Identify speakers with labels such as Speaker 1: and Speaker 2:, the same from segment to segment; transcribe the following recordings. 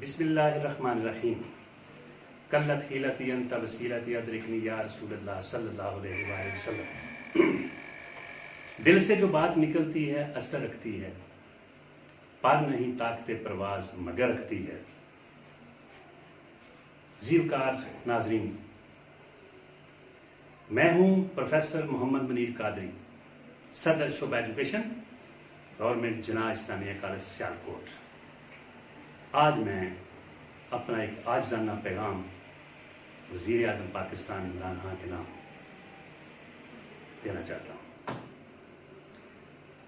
Speaker 1: बिस्मिल्लाहिर्रहमानिर्रहीम। कल्लत हिलती अंत वसीलती अदरिकनी या रसूलल्लाह सल्लल्लाहु अलैहि वसल्लम। दिल से जो बात निकलती है असर रखती है, पर नहीं ताकते परवाज मगर रखती है। ज़ीवकार नाजरीन, मैं हूं प्रोफेसर मोहम्मद मुनीर कादरी, सदर शुब एजुकेशन, गवर्नमेंट जना इस्लामिया कॉलेज सियालकोट। आज मैं अपना एक आजिज़ाना पैगाम वज़ीर आज़म पाकिस्तान इमरान खान के नाम देना चाहता हूँ।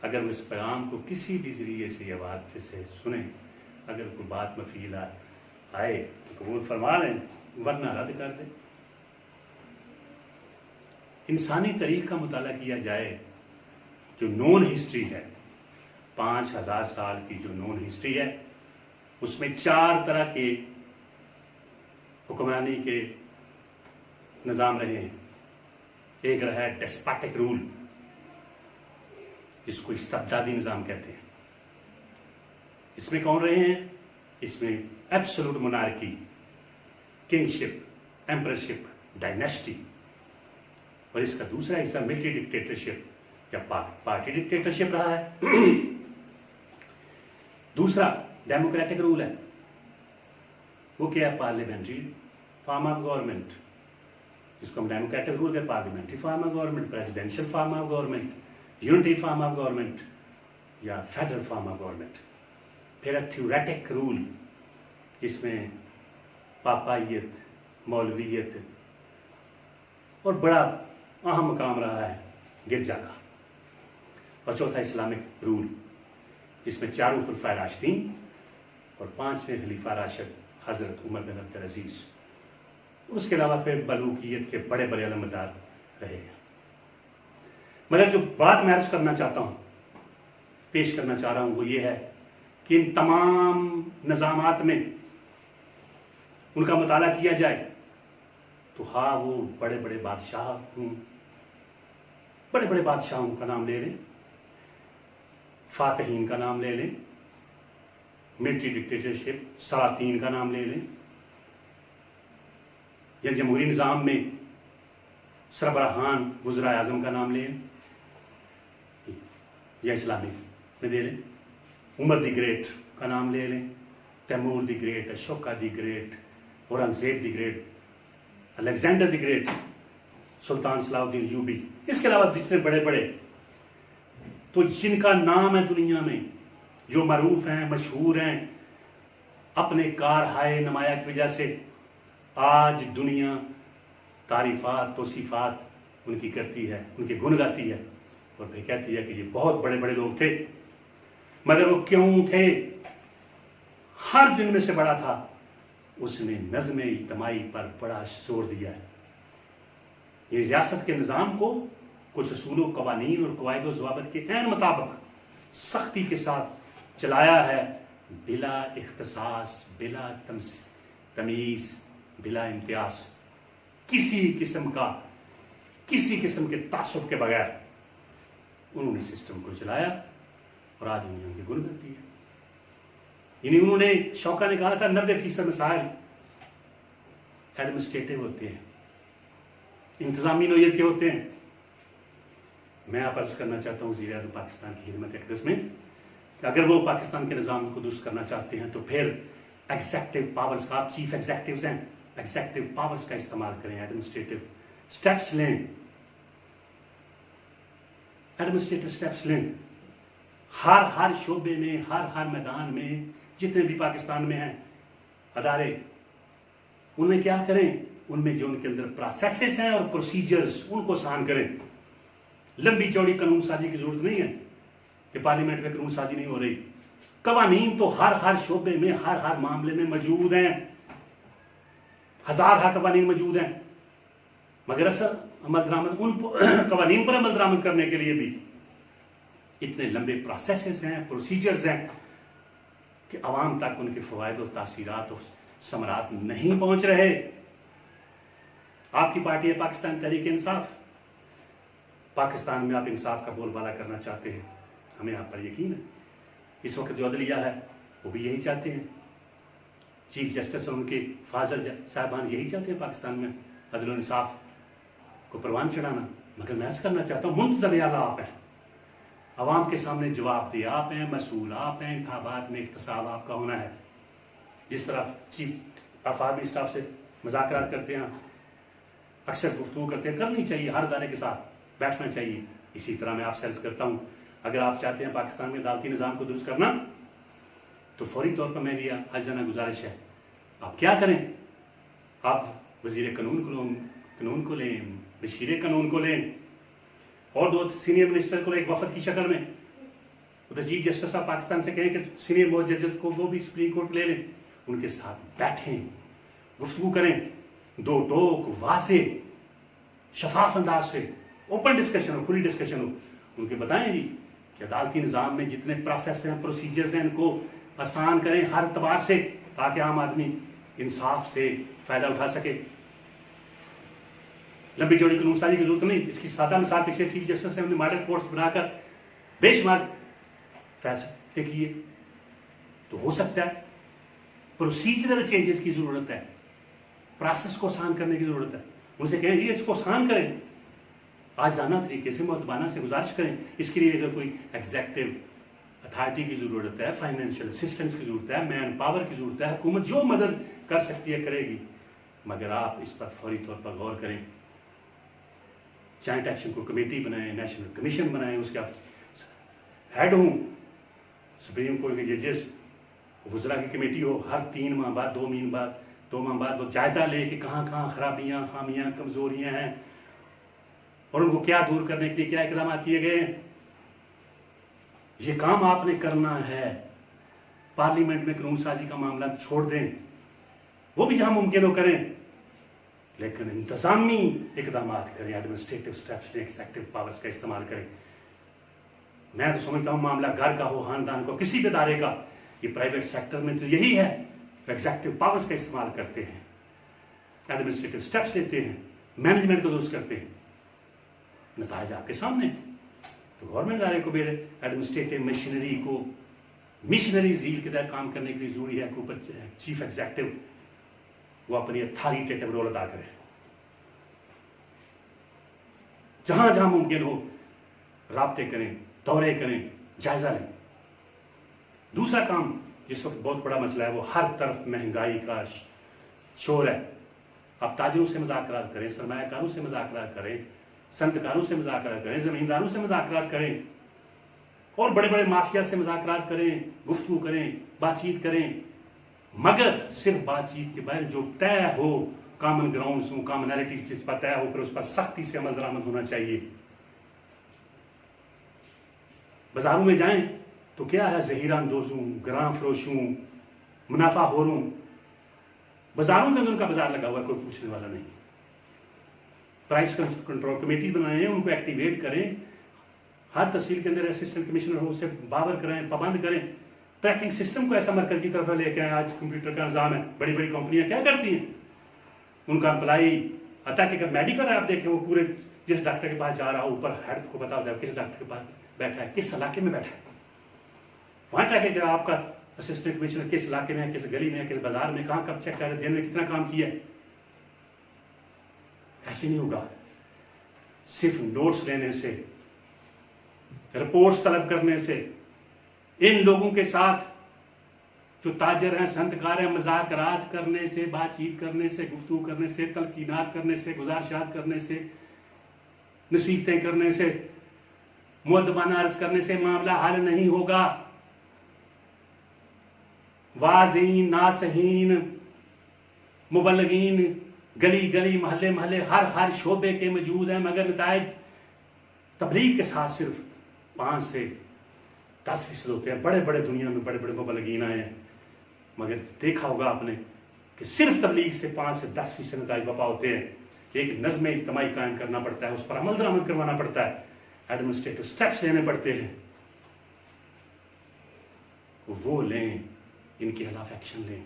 Speaker 1: अगर वो इस पैगाम को किसी भी ज़रिए से या वास्ते से सुने, अगर कोई बात मफील आए तो कबूल फरमा लें, वरना रद्द कर दें। इंसानी तारीख का मुताला किया जाए, जो नोन हिस्ट्री है, 5000 साल की जो नोन हिस्ट्री है, उसमें 4 तरह के हुक्मरानी के निज़ाम रहे हैं। एक रहा है डेस्पोटिक रूल, जिसको इस्तबदादी निज़ाम कहते हैं। इसमें कौन रहे हैं? इसमें एब्सोल्यूट मोनार्की, किंगशिप, एम्परशिप, डायनेस्टी। और इसका दूसरा हिस्सा मिलिट्री डिक्टेटरशिप या पार्टी डिक्टेटरशिप रहा है। दूसरा डेमोक्रेटिक रूल है। वो क्या है? पार्लियामेंट्री फॉर्म ऑफ गवर्नमेंट, जिसको हम डेमोक्रेटिक रूल के parliamentary form of government, presidential form of government, unity form of government या फेडरल फॉर्म ऑफ गवर्नमेंट। फिर थ्योरेटिक रूल, जिसमें पापायत, मौलवियत और बड़ा अहम मकाम रहा है गिरजा का। और चौथा इस्लामिक रूल, जिसमें 4 खुलफाए राशिदीन और 5वें खलीफा राशिद हजरत उमर बिन अब्दुल अजीज, उसके अलावा फिर बलूकियत के बड़े बड़े अलमदार रहे हैं। मगर जो बात मैं अर्ज करना चाहता हूँ, पेश करना चाह रहा हूँ, वो ये है कि इन तमाम निज़ामात में उनका मुताला किया जाए तो हाँ, वो बड़े बड़े बादशाह, बड़े बड़े बादशाहों का नाम ले लें, फातहीन का नाम ले लें, मिलिट्री डिक्टेटरशिप सलातीन का नाम ले लें, या जमहूरी निज़ाम में सरबराहान वज़ीर आज़म का नाम लें, या इस्लामिक में दे लें, उमर द ग्रेट का नाम ले लें, Timur the great, Ashoka the great, Aurangzeb the great, Alexander the great, Sultan Salahuddin Ayyubi. इसके अलावा जितने बड़े बड़े, तो जिनका नाम है दुनिया में, जो मरूफ हैं, मशहूर हैं, अपने कारहाय नमाया की वजह से आज दुनिया तारीफात तौसीफात उनकी करती है, उनके गुण गाती है और फिर कहती है कि ये बहुत बड़े बड़े लोग थे। मगर वो क्यों थे? हर जिनमें से बड़ा था, उसने नज़्म इज्तिमाई पर बड़ा जोर दिया है। ये रियासत के निज़ाम को कुछ असूलों, कवानीन और कवायद व ज़वाबित के ऐन मुताबिक सख्ती के साथ चलाया है, बिला इख्तिसास, बिला तमीज़, बिला इम्तियाज, किसी किस्म के तासुब के बगैर उन्होंने सिस्टम को चलाया और आज दुनिया उनकी गुण करती है। यानी उन्होंने, शौका ने कहा था, 90% मसाइल एडमिनिस्ट्रेटिव होते हैं, इंतजामी नौयत के होते हैं। मैं आप अर्ज करना चाहता हूँ वज़ीर आज़म पाकिस्तान की खिदमत अक़दस में कि अगर वो पाकिस्तान के निज़ाम को दुरुस्त करना चाहते हैं तो फिर एग्जेक्टिव पावर्स का, आप चीफ एग्जेक्टिव्स हैं, एग्जेक्टिव पावर्स का इस्तेमाल करें, एडमिनिस्ट्रेटिव स्टेप्स लें, एडमिनिस्ट्रेटिव स्टेप्स लें। हर शोबे में, हर मैदान में, जितने भी पाकिस्तान में हैं अदारे, उनमें क्या करें? उनमें जो उनके अंदर प्रोसेसेस हैं और प्रोसीजर्स, उनको आसान करें। लंबी चौड़ी कानून साजी की जरूरत नहीं है कि पार्लियामेंट में कानून साजी नहीं हो रही। कवानीन तो हर शोबे में, हर मामले में मौजूद हैं, हजार कवानीन मौजूद हैं। मगर असर अमल दरामद, उन कवानीन पर अमल दरामद करने के लिए भी इतने लंबे प्रोसेसेस हैं, प्रोसीजर्स हैं कि अवाम तक उनके फ़वायद और तासीरात और समरात नहीं पहुंच रहे। आपकी पार्टी है पाकिस्तान तहरीक इंसाफ। पाकिस्तान में आप इंसाफ का बोलबाला करना चाहते हैं, हमें आप पर यकीन है। इस वक्त जो अदलिया है वो भी यही चाहते हैं। चीफ जस्टिस और उनके फाजल साहबान यही चाहते हैं पाकिस्तान में अदल और इंसाफ को परवान चढ़ाना। मगर मैं अर्ज करना चाहता हूँ मुंतज़र आला आप हैं, अवाम के सामने जवाबदेह आप हैं, मसूल आप हैं, इंतखाबात में इख्तिसाब आपका होना है। जिस तरह चीफ ऑफ आर्मी स्टाफ से मुज़ाकरात करते हैं, अक्सर गुफ्तगू करते हैं, करनी चाहिए, हर अदारे के साथ बैठना चाहिए। इसी तरह मैं आपसे अर्ज करता हूँ, अगर आप चाहते हैं पाकिस्तान में अदालती निज़ाम को दुरुस्त करना तो फौरी तौर पर मेरी आज़ाना गुजारिश है, आप क्या करें, आप वज़ीर कानून को लें, बशीर कानून को लें और 2 सीनियर मिनिस्टर को एक वफद की शक्ल में तो चीफ जस्टिस ऑफ पाकिस्तान से कहें कि सीनियर मोस्ट जजेस को वो भी सुप्रीम कोर्ट ले लें, उनके साथ बैठें, गुफ्तगू करें, 2 टोक वाज़े शफाफ अंदाज से ओपन डिस्कशन हो, खुली डिस्कशन हो, उनके बताएं जी कि अदालती निज़ाम में जितने प्रोसेस हैं, प्रोसीजर्स हैं, इनको आसान करें हर एतबार से, ताकि आम आदमी इंसाफ से फ़ायदा उठा सके। लंबी चौड़ी कानून साजी की जरूरत नहीं, इसकी सादा मिसाल पिछले चीफ जस्टिस ने अपने मॉडल कोर्ट्स बनाकर बेशुमार फैसले किए। तो हो सकता है प्रोसीजरल चेंजेस की जरूरत है, प्रोसेस को आसान करने की जरूरत है। उनसे कहें जी इसको आसान करें, आजाना तरीके से, मुअद्दबाना से गुजारिश करें। इसके लिए अगर कोई एग्जेक्टिव अथॉरिटी की जरूरत है, फाइनेंशियल असिस्टेंस की जरूरत है, मैन पावर की जरूरत है, हुकूमत जो मदद कर सकती है करेगी। मगर आप इस पर फौरी तौर पर गौर करें, जॉइंट एक्शन को कमेटी बनाएं, नेशनल कमीशन बनाएं, उसके आप हेड हों, सुप्रीम कोर्ट के जजेस, वज़रा की कमेटी हो, हर 3 माह बाद 2 माह बाद वो जायजा ले कि कहाँ कहाँ खराबियाँ, खामियाँ, कमजोरियाँ हैं और उनको क्या दूर करने के लिए क्या इकदाम किए गए हैं। ये काम आपने करना है। पार्लियामेंट में कानून साजी का मामला छोड़ दें, वो भी जहां मुमकिन हो करें, लेकिन इंतजामी इकदाम करें, एडमिनिस्ट्रेटिव स्टेप्स लें, एक्सेक्यूटिव पावर्स का इस्तेमाल करें। मैं तो समझता हूं मामला घर का हो, खानदान को, किसी भी इदारे का, ये प्राइवेट सेक्टर में तो यही है, एक्सेक्यूटिव पावर्स का इस्तेमाल करते हैं, एडमिनिस्ट्रेटिव स्टेप्स लेते हैं, मैनेजमेंट को दुरुस्त करते हैं, नताज आपके सामने। तो गवर्नमेंट इदारे को भी एडमिनिस्ट्रेटिव मशीनरी को मिशनरी जील के तहत काम करने के लिए जरूरी है कि ऊपर चीफ एग्जेक्टिव वो अपनी अथॉरिटेटिव रोल अदा करे, जहां जहां मुमकिन हो राब्ते करें, दौरे करें, जायजा लें। दूसरा काम जिस वक्त बहुत बड़ा मसला है, वो हर तरफ महंगाई का शोर है। आप ताजिरों से मुज़ाकरात करें, सरमायाकारों से मुज़ाकरात करें, संतकारों से मुज़ाकरात करें, जमींदारों से मुज़ाकरात करें और बड़े बड़े माफिया से मुज़ाकरात करें, गुफ्तगू करें, बातचीत करें, मगर सिर्फ बातचीत के बाहर जो तय हो, कॉमन ग्राउंड्स हो, कॉमनैलिटीज जिस पर तय हो, फिर उस पर सख्ती से अमल दरामद होना चाहिए। बाजारों में जाएं तो क्या है, जहीरा अंदोजूं, ग्रां फरोशूं, मुनाफा होरूं, बाजारों के अंदर उनका बाजार लगा हुआ है, कोई पूछने वाला नहीं। प्राइस कंट्रोल कमेटी बनाए हैं, उनको एक्टिवेट करें, हर तहसील के अंदर असिस्टेंट कमिश्नर हो, उसे बावर कराएं, पाबंद करें, ट्रैकिंग सिस्टम को ऐसा मरकज की तरफ लेके आए। आज कंप्यूटर का निजाम है, बड़ी बड़ी कंपनियां क्या करती हैं, उनका अप्लाई अतः कि मेडिकल आप देखें, वो पूरे जिस डॉक्टर के पास जा रहा हो, ऊपर हेड को पता होता है किस डॉक्टर के पास बैठा है, किस इलाके में बैठा है, वहां ट्रैकिंग करा आपका असिस्टेंट कमिश्नर किस इलाके में, किस गली में, किस बाजार में, कहाँ कब चेक कर, दिन में कितना काम किया है। ऐसे नहीं होगा। सिर्फ नोट्स लेने से, रिपोर्ट्स तलब करने से, इन लोगों के साथ जो ताजर हैं, संतकार हैं, मजाकरात करने से, बातचीत करने से, गुफ्तगू करने से, तलकीनात करने से, गुजारिशात करने से, नसीहतें करने से, मुअद्दबाना अर्ज करने से मामला हल नहीं होगा। वाज़ीन, नासहीन, मुबल्लिगीन गली गली, महल्ले महल्ले, हर शोबे के मौजूद हैं, मगर नताइज तबलीग के साथ सिर्फ 5 से 10% होते हैं। बड़े बड़े दुनिया में बड़े बड़े मुबल्लिगीन आए हैं, मगर देखा होगा आपने कि सिर्फ तबलीग से 5 से 10% नताइज वफा होते हैं। एक नज़्म इज्तिमाई कायम करना पड़ता है, उस पर अमल दरामद करवाना पड़ता है, एडमिनिस्ट्रेटिव स्टेप्स लेने पड़ते हैं, वो लें, इनके खिलाफ एक्शन लें।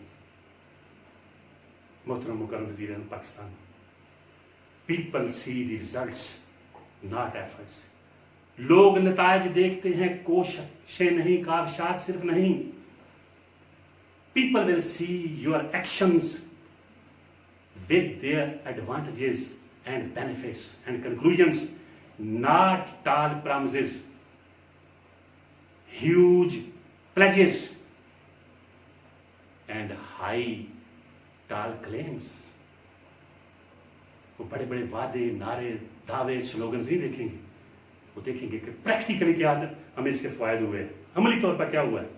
Speaker 1: मोहतरम मुकर्रम वज़ीर Pakistan, people see the results not efforts. लोग नतायज देखते हैं, कोशिशें नहीं, काविशात सिर्फ नहीं। people will see your actions with their advantages and benefits and conclusions, not tall promises, huge pledges, and high tall claims. वो बड़े बड़े वादे, नारे, दावे, स्लोगन्स नहीं देखेंगे, वो देखेंगे कि प्रैक्टिकली क्या हमें इसके फायदे हुए, अमली तौर पर क्या हुआ है।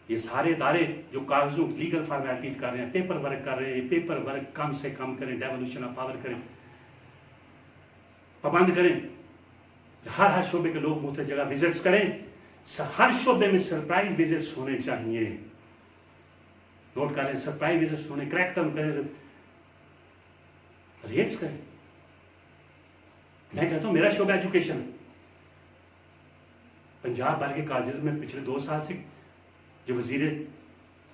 Speaker 1: ये सारे इदारे जो कागजों लीगल फॉर्मेलिटीज कर रहे हैं, पेपर वर्क कर रहे हैं, पेपर वर्क कम से कम करें, डेवोल्यूशन ऑफ पावर करें, पाबंद करें, हर शोबे के लोग मुख्तलिफ जगह विजिट्स करें, हर शोबे में सरप्राइज विजिट्स होने चाहिए। नोट करें, सरप्राइज विजिट्स होने, क्रैकडाउन करें, रेट्स करें। मैं कहता हूं मेरा शोबा एजुकेशन, पंजाब भर के कॉलेजेस में पिछले 2 साल से जो वजीर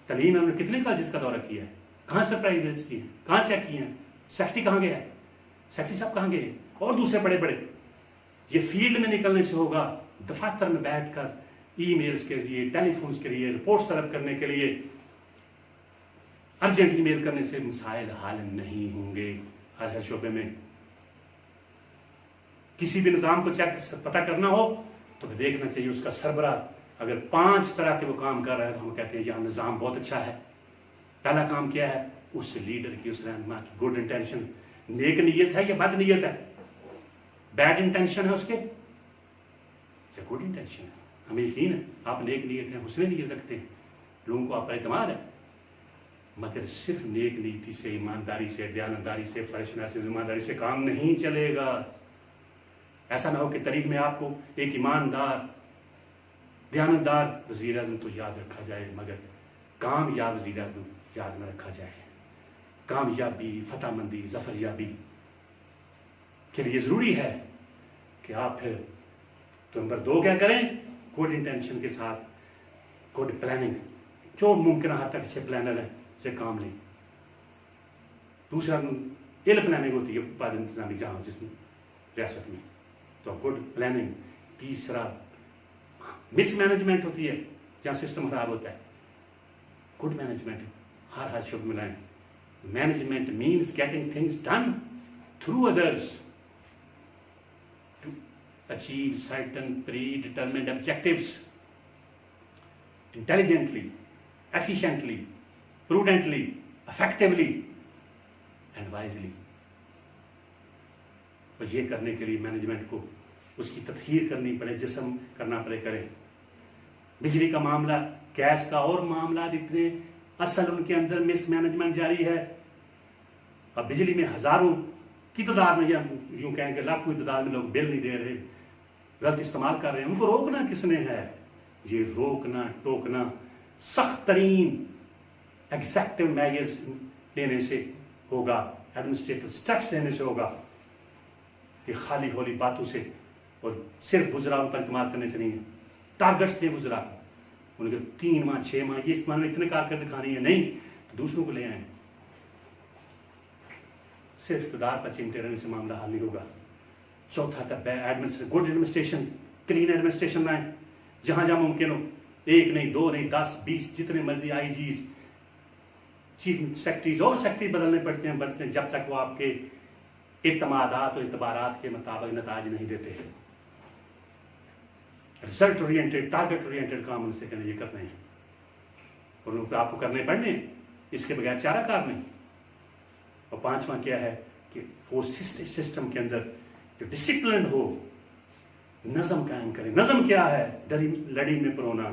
Speaker 1: तलीम है, उन्होंने कितने कॉलेजेस का दौरा किया है, कहाँ सरप्राइज विजिट्स किए, कहाँ चेक किए हैं, सेक्रेटरी कहाँ गया है, सेक्रेटरी साहब कहाँ गए, और दूसरे बड़े बड़े। ये फील्ड में निकलने से होगा, दफातर में बैठकर ईमेल्स के जरिए, टेलीफोन्स के लिए, रिपोर्ट्स तलब करने के लिए अर्जेंट ईमेल करने से मसाइल हल नहीं होंगे। हर शोबे में किसी भी निजाम को चेक पता करना हो तो देखना चाहिए उसका सरबरा अगर 5 तरह के वो काम कर रहा है तो हम कहते हैं यह निजाम बहुत अच्छा है। पहला काम क्या है, उस लीडर की, उस रहनुमा की गुड इंटेंशन, नेक नीयत है या बद नीयत है, बैड इंटेंशन है उसके या गुड इंटेंशन है। हमें यकीन है आप नेक नीयत है, हुस्न नीयत रखते हैं, लोगों को आप पर एतमाद है, मगर सिर्फ नेक नीति से, ईमानदारी से, दयानतदारी से, फरिश्ता से, जिम्मेदारी से काम नहीं चलेगा। ऐसा ना हो कि तरीक में आपको एक ईमानदार, दयानतदार वज़ीर आज़म तो याद रखा जाए मगर कामयाब वज़ीर आज़म याद न रखा जाए। कामयाबी, फतहमंदी, ज़फ़रयाबी के लिए ज़रूरी है कि आप फिर तो नंबर 2 क्या करें, गुड इंटेंशन के साथ गुड प्लानिंग, जो मुमकिन हद तक अच्छे प्लानर हैं से काम लें। दूसरा इल प्लानिंग होती है बाद इंतजामी जहाँ जिसमें रियासत में, तो गुड प्लानिंग। तीसरा मिसमैनेजमेंट होती है जहाँ सिस्टम खराब होता है, गुड मैनेजमेंट हर शुभ में लाएं। Management means getting things done through others to achieve certain pre determined objectives intelligently, efficiently, prudently, effectively and wisely। और ये करने के लिए मैनेजमेंट को उसकी तत्हीर करनी पड़े, जिस्म करना पड़े, करें। बिजली का मामला, गैस का और मामला इतने असल उनके अंदर मिसमैनेजमेंट जारी है। अब बिजली में हजारों की तादाद में या यूं कहें कि लाखों की तादाद में लोग बिल नहीं दे रहे, गलत इस्तेमाल कर रहे हैं, उनको रोकना किसने है? ये रोकना टोकना सख्त तरीन एग्जैक्टिव मेजर्स लेने से होगा, एडमिनिस्ट्रेटिव स्टेप्स लेने से होगा, कि खाली होली बातों से और सिर्फ गुजरा उन पर इस्तेमाल करने से नहीं है। टारगेट्स थे गुजरा, उनके 3 माह 6 माह ये इस्तेमाल में इतने कारगर दिखानी है, नहीं तो दूसरों को ले आए। सिर्फ इक़्तिदार पर चिमटे रहने से मामला हल नहीं होगा। चौथा तब administration, good administration, clean administration लाएं, जहां जहां मुमकिन हो, 1 नहीं 2 नहीं 10 20 जितने मर्जी आईजीज, चीफ सेक्रेटरीज और सेक्रेटरी बदलने पड़ते हैं जब तक वो आपके इत्तमादात और इतबारात के मुताबिक नताज नहीं देते। रिजल्ट ओरिएंटेड, टारगेट ओरिएंटेड काम उनसे कहने ये करने हैं और उनको आपको करने पड़ने, इसके बगैर चारा कार नहीं। और 5वां क्या है कि वो सिस्टम के अंदर जो डिसिप्लिन हो, नज़म कायम करें। नज़म क्या है? लड़ी में परोना,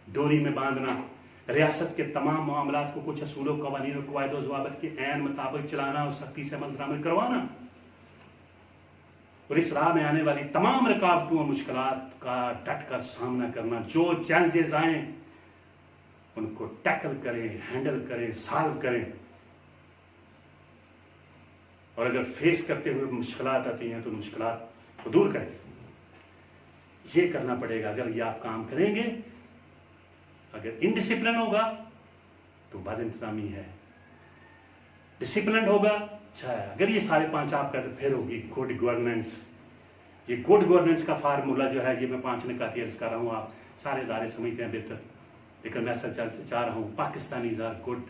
Speaker 1: डोरी में बांधना, रियासत के तमाम मामलात को कुछ असूलों, कवानीन और कवायद और ज़वाबित के ऐन मुताबिक चलाना और सख्ती से अमल दरामद करवाना, और इस राह में आने वाली तमाम रुकावटों और मुश्किलात का डट कर सामना करना। जो चैलेंजेस आए उनको टैकल करें, हैंडल करें, सॉल्व करें, और अगर फेस करते हुए मुश्किलात आती हैं तो मुश्किलात को दूर करें। ये करना पड़ेगा। अगर ये आप काम करेंगे, अगर इनडिसिप्लिन होगा तो बद इंतजामी है, डिसिप्लिन होगा अच्छा है। अगर ये सारे 5 आप करते फिर होगी गुड गवर्नेंस। ये गुड गवर्नेंस का फार्मूला जो है, ये मैं 5 निकात अर्ज कर रहा हूँ, आप सारे इदारे समझते हैं बेहतर। लेकिन मैं सच चाह रहा हूँ Pakistanis are good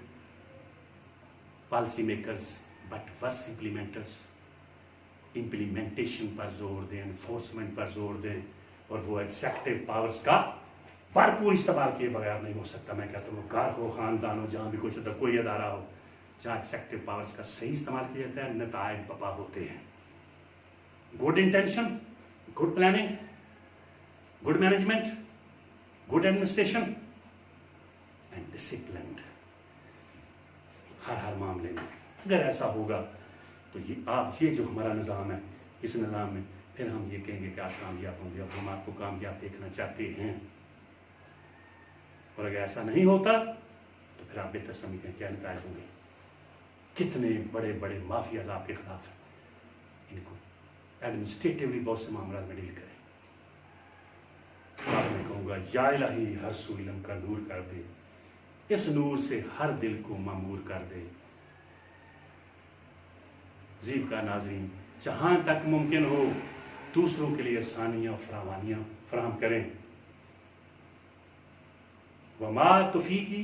Speaker 1: policy makers but worse implementers. Implementation पर जोर दें, एनफोर्समेंट पर जोर दें, और वो एग्जेक्टिव पावर्स का भरपूर इस्तेमाल किए बगैर नहीं हो सकता। मैं कहता हूँ घर हो, खानदान हो, जहाँ भी कुछ कोई अदारा हो, जहाँ एग्जेक्टिव पावर्स का सही इस्तेमाल किया जाता है, नतायज पपा होते हैं। Good intention, good planning, good management, good administration and discipline हर मामले में अगर ऐसा होगा तो ये जो हमारा निज़ाम है, इस निज़ाम में फिर हम ये कहेंगे कि आप कामयाब होंगे और हम आपको कामयाब देखना चाहते हैं। और अगर ऐसा नहीं होता तो फिर आप बेहतर समझें क्या नतायज होंगे। कितने बड़े बड़े माफियाज आपके खिलाफ हैं, इनको एडमिनिस्ट्रेटिवली बहुत से मामला में डील करें। मैं कहूँगा या इलाही हर सू इल्म का नूर कर दे, इस नूर से हर दिल को मामूर कर दे। जीव का नाज़रीन, जहाँ तक मुमकिन हो दूसरों के लिए आसानियाँ और फरावानियाँ फराहम करें। वमा तौफीकी